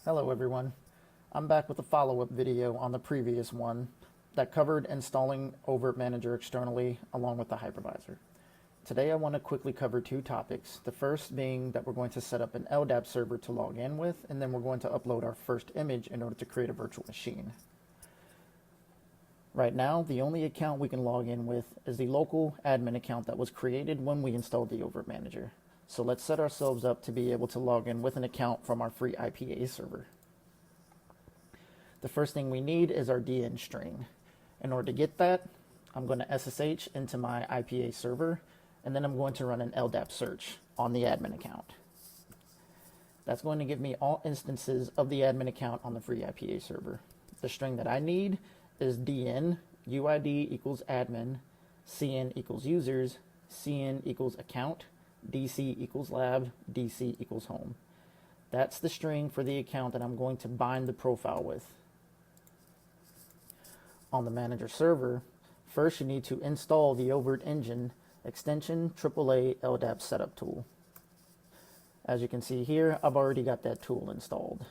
Hello everyone. I'm back with a follow-up video on the previous one that covered installing Ovirt-Manager externally along with the hypervisor. Today I want to quickly cover two topics. The first being that we're going to set up an Ldap server to log in with, and then we're going to upload our first image in order to create a virtual machine. Right now, the only account we can log in with is the local admin account that was created when we installed the Ovirt-Manager. So let's set ourselves up to be able to log in with an account from our free IPA server. The first thing we need is our DN string. In order to get that, I'm going to SSH into my IPA server, and then I'm going to run an Ldap search on the admin account. That's going to give me all instances of the admin account on the free IPA server. The string that I need is DN, UID equals admin, CN equals users, CN equals account, DC equals lab, DC equals home. That's the string for the account that I'm going to bind the profile with. On the manager server, first you need to install the Ovirt-Engine extension AAA Ldap setup tool. As you can see here, I've already got that tool installed.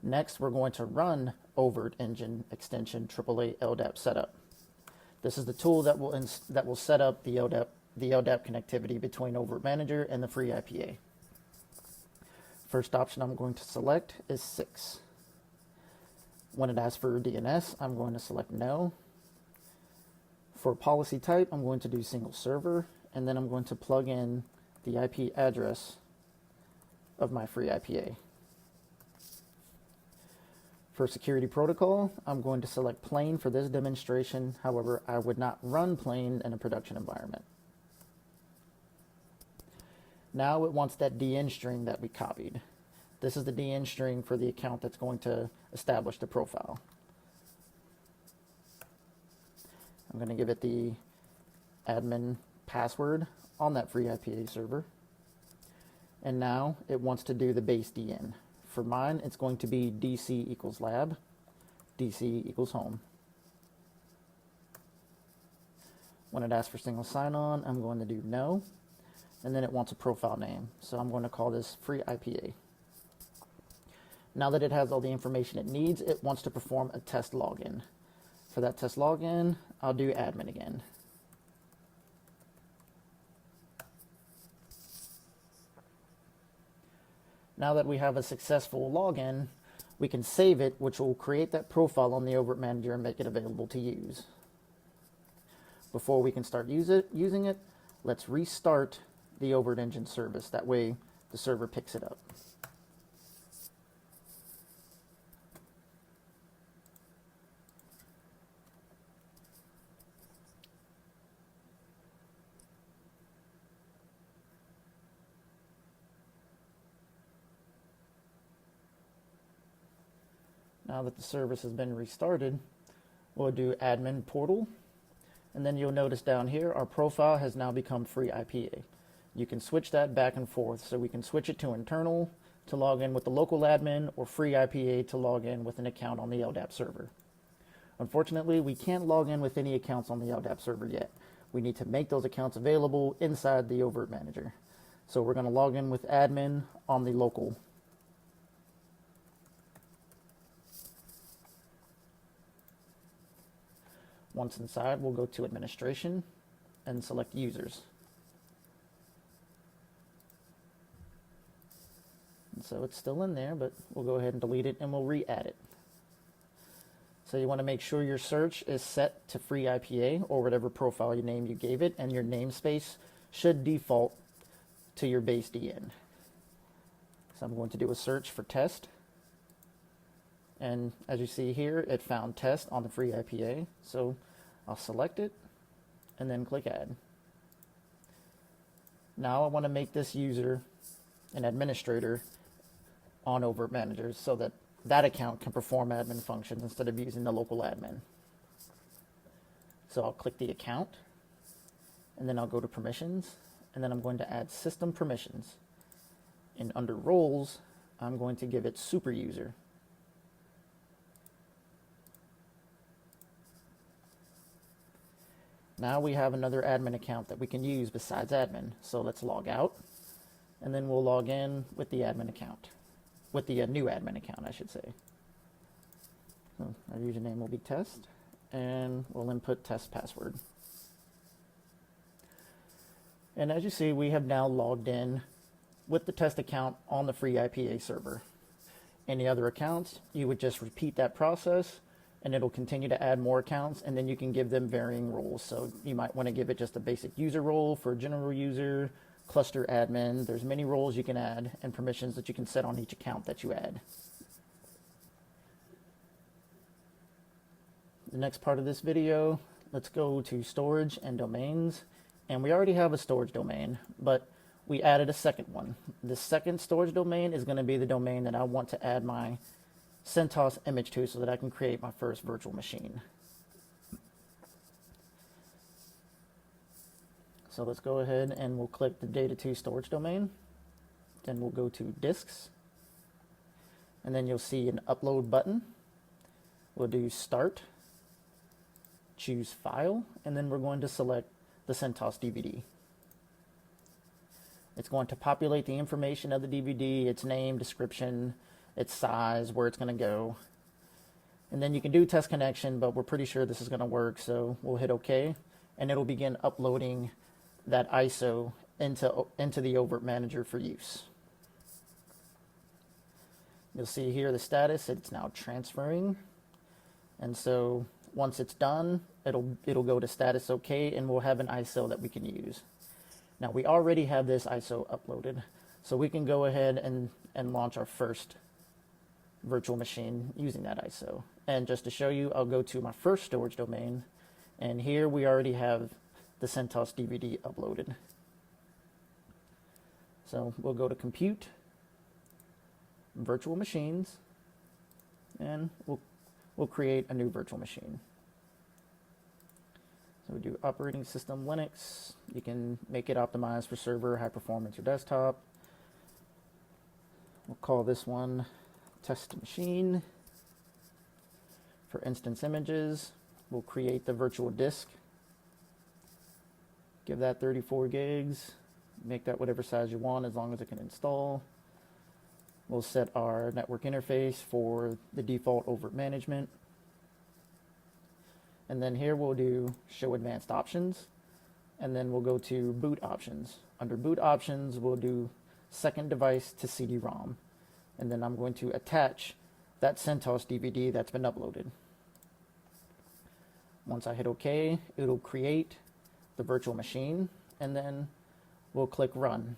Next, we're going to run Ovirt-Engine extension AAA Ldap setup. This is the tool that will set up the Ldap connectivity between Ovirt-Manager and the free IPA. First option I'm going to select is 6. When it asks for DNS, I'm going to select no. For policy type, I'm going to do single server, and then I'm going to plug in the IP address of my free IPA. For security protocol, I'm going to select plain for this demonstration. However, I would not run plain in a production environment. Now it wants that DN string that we copied. This is the DN string for the account that's going to establish the profile. I'm going to give it the admin password on that free IPA server. And now it wants to do the base DN. For mine, it's going to be DC equals lab, DC equals home. When it asks for single sign-on, I'm going to do no. And then it wants a profile name. So I'm going to call this free IPA. Now that it has all the information it needs, it wants to perform a test login. For that test login, I'll do admin again. Now that we have a successful login, we can save it, which will create that profile on the Ovirt-Manager and make it available to use. Before we can start using it, let's restart the Ovirt-Engine service. That way the server picks it up. Now that the service has been restarted, we'll do admin portal, and then you'll notice down here our profile has now become free IPA. You can switch that back and forth, so we can switch it to internal to log in with the local admin, or free IPA to log in with an account on the Ldap server. Unfortunately, we can't log in with any accounts on the Ldap server yet. We need to make those accounts available inside the Ovirt-Manager. So we're going to log in with admin on the local. Once inside, we'll go to administration and select users. And so it's still in there, but we'll go ahead and delete it and we'll re-add it. So you want to make sure your search is set to free IPA or whatever profile name you gave it, and your namespace should default to your base DN. So I'm going to do a search for test. And as you see here, it found test on the free IPA. So I'll select it and then click add. Now I want to make this user an administrator on Ovirt-Manager so that that account can perform admin functions instead of using the local admin. So I'll click the account, and then I'll go to permissions, and then I'm going to add system permissions. And under roles, I'm going to give it super user. Now we have another admin account that we can use besides admin. So let's log out, and then we'll log in with the admin account. with the new admin account, I should say. So our username will be test, and we'll input test password. And as you see, we have now logged in with the test account on the free IPA server. Any other accounts, you would just repeat that process, and it'll continue to add more accounts, and then you can give them varying roles. So you might want to give it just a basic user role for general user, cluster admin. There's many roles you can add and permissions that you can set on each account that you add. The next part of this video, let's go to storage and domains. And we already have a storage domain, but we added a second one. The second storage domain is going to be the domain that I want to add my CentOS image to so that I can create my first virtual machine. So let's go ahead and we'll click the data2 storage domain. Then we'll go to disks. And then you'll see an upload button. We'll do start, choose file, and then we're going to select the CentOS DVD. It's going to populate the information of the DVD, its name, description, its size, where it's going to go. And then you can do test connection, but we're pretty sure this is going to work, so we'll hit OK, and it'll begin uploading that ISO into the Ovirt manager for use. You'll see here the status, it's now transferring. And so once it's done, it'll go to status OK, and we'll have an ISO that we can use. Now we already have this ISO uploaded, so we can go ahead and launch our first virtual machine using that ISO. And just to show you, I'll go to my first storage domain, and here we already have the CentOS DVD uploaded. So we'll go to compute, virtual machines, and we'll create a new virtual machine. So we do operating system Linux. You can make it optimized for server, high performance, or desktop. We'll call this one test machine. For instance images, we'll create the virtual disk. Give that 34 gigs. Make that whatever size you want as long as it can install. We'll set our network interface for the default Ovirt management. And then here we'll do show advanced options, and then we'll go to boot options. Under boot options, we'll do second device to CD-ROM, and then I'm going to attach that CentOS DVD that's been uploaded. Once I hit OK, it'll create the virtual machine, and then we'll click run.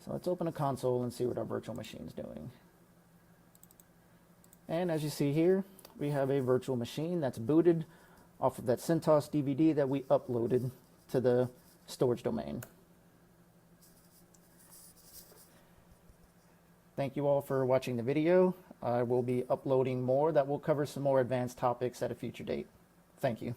So let's open a console and see what our virtual machine is doing. And as you see here, we have a virtual machine that's booted off of that CentOS DVD that we uploaded to the storage domain. Thank you all for watching the video. I will be uploading more that will cover some more advanced topics at a future date. Thank you.